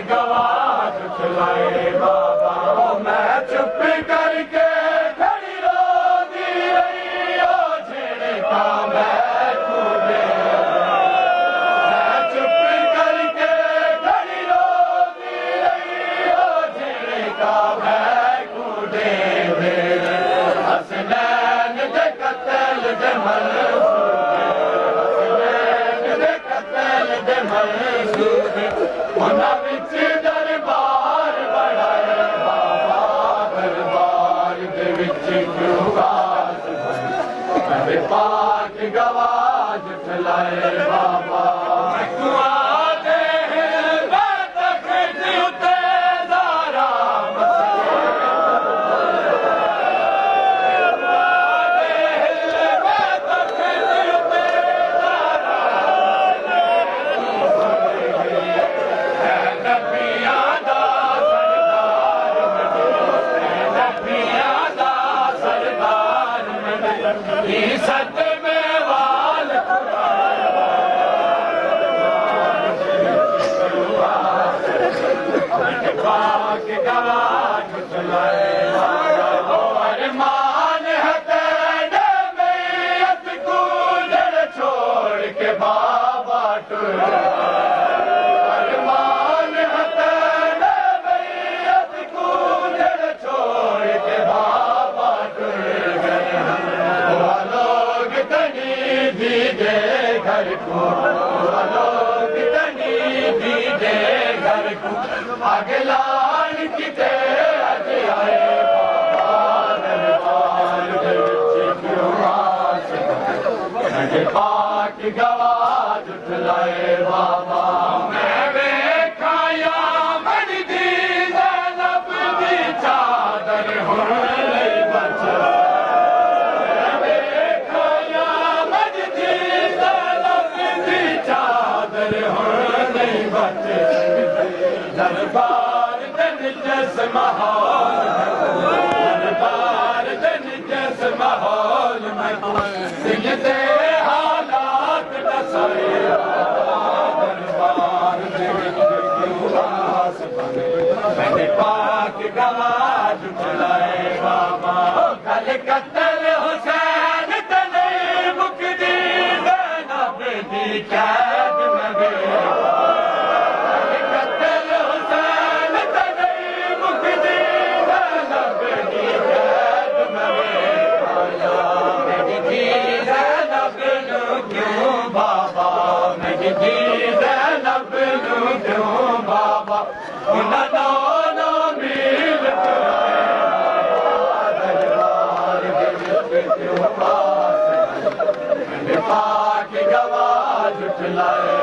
गवाज खिलाए बाबा मैं चुप करके खड़ी रोती रही ओ झिड़का मैं कूदे मैं चुप करके खड़ी रोती रही ओ झिड़का मैं कूदे हसनैन दे कत्ल दे हसनैन दे कत्ल दे उन्हां विच दरबार बढ़ाए बाबा दरबार दे विच क्यों गाज मेरे पाक गवाज खिलाए बाबा अगलान किते अज आए बाबा दरबार दे विच क्यों आस मेरे पाक गवाज खिलाए बाबा मैं वेखा या मजदी ज़ैनब दी चादर हुण नहीं बच मैं वेखा या मजदी ज़ैनब दी चादर हुण नहीं बच दरबार दिन जस माहौल दरबार दिन जस माहौल सिंह दे हालात दसाए दरबार मेरे पाक गवाज खिलाए बाबा कल कत्ल हुसैन तने मुकदी ज़ैनब दी कैद में बाबा पाक गवाज खिलाए